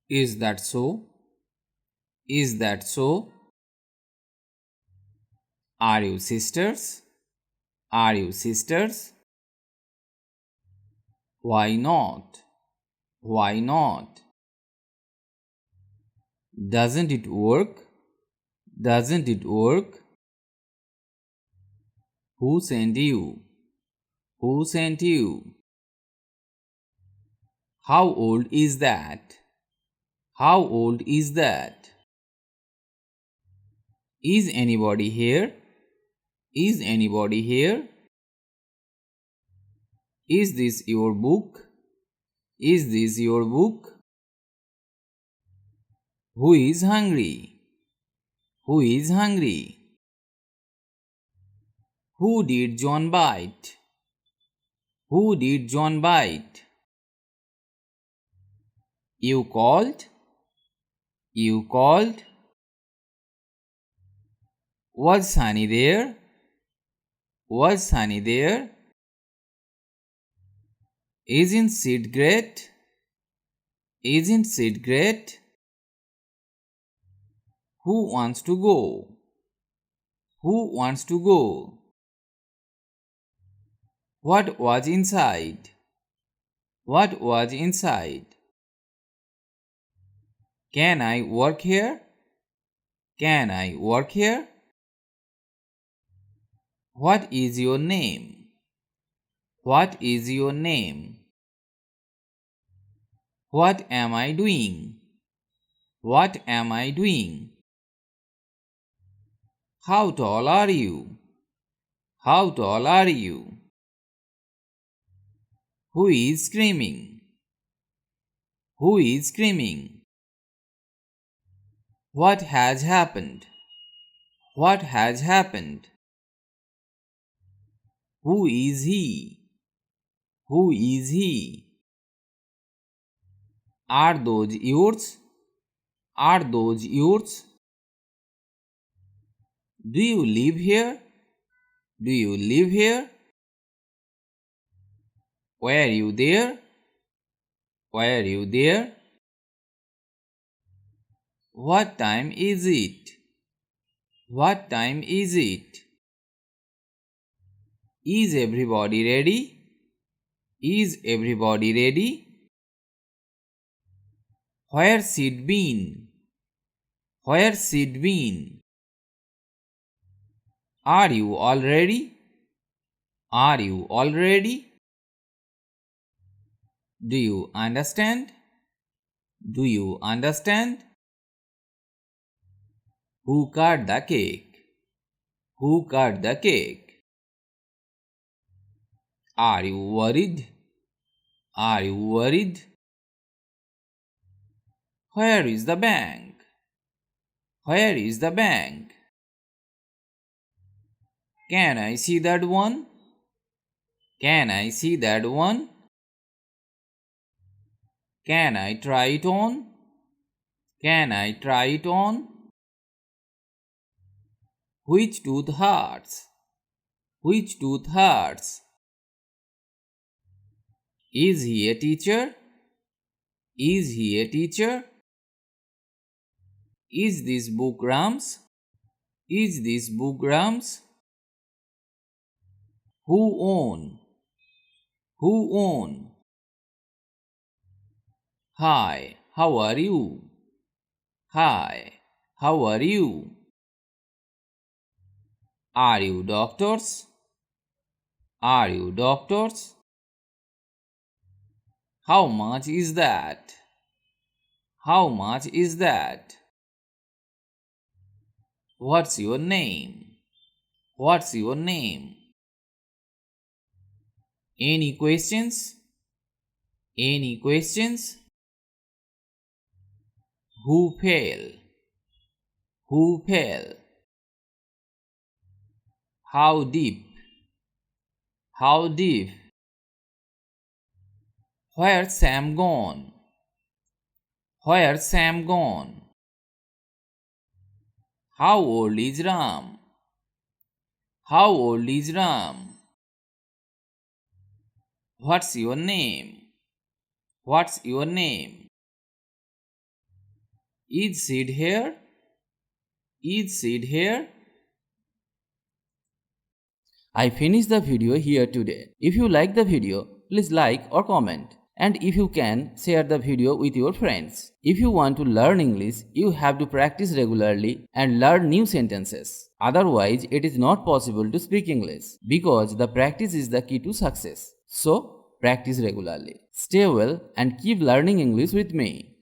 Is that so? Is that so? Are you sisters? Are you sisters? Why not? Why not? Doesn't it work? Doesn't it work? Who sent you? Who sent you? How old is that? How old is that? Is anybody here? Is anybody here? Is this your book? Is this your book? Who is hungry? Who is hungry? Who did John bite? Who did John bite? You called? You called? Was Sunny there? Was Sunny there? Isn't it great? Isn't it great? Who wants to go? Who wants to go? What was inside? What was inside? Can I work here? Can I work here? What is your name? What is your name? What am I doing? What am I doing? How tall are you? How tall are you? Who is screaming? Who is screaming? What has happened? What has happened? Who is he? Who is he? Are those yours? Are those yours? Do you live here? Do you live here? Were you there? Were you there? What time is it? What time is it? Is everybody ready? Is everybody ready? Where's it been? Where's it been? Are you all ready? Are you all ready? Do you understand? Do you understand? Who cut the cake? Who cut the cake? Are you worried? Are you worried? Where is the bank? Where is the bank? Can I see that one? Can I see that one? Can I try it on? Can I try it on? Which tooth hurts? Which tooth hurts? Is he a teacher? Is he a teacher? Is this book Ram's? Is this book Ram's? Who own? Who own? Hi, how are you? Hi, how are you? Are you doctors? Are you doctors? How much is that? How much is that? What's your name? What's your name? Any questions? Any questions? Who fell? Who fell? How deep? How deep? Where's Sam gone? Where's Sam gone? How old is Ram? How old is Ram? What's your name? What's your name? Is Sid here? Is Sid here? I finished the video here today. If you like the video, please like or comment. And if you can, share the video with your friends. If you want to learn English, you have to practice regularly and learn new sentences. Otherwise, it is not possible to speak English because the practice is the key to success. So, practice regularly. Stay well and keep learning English with me.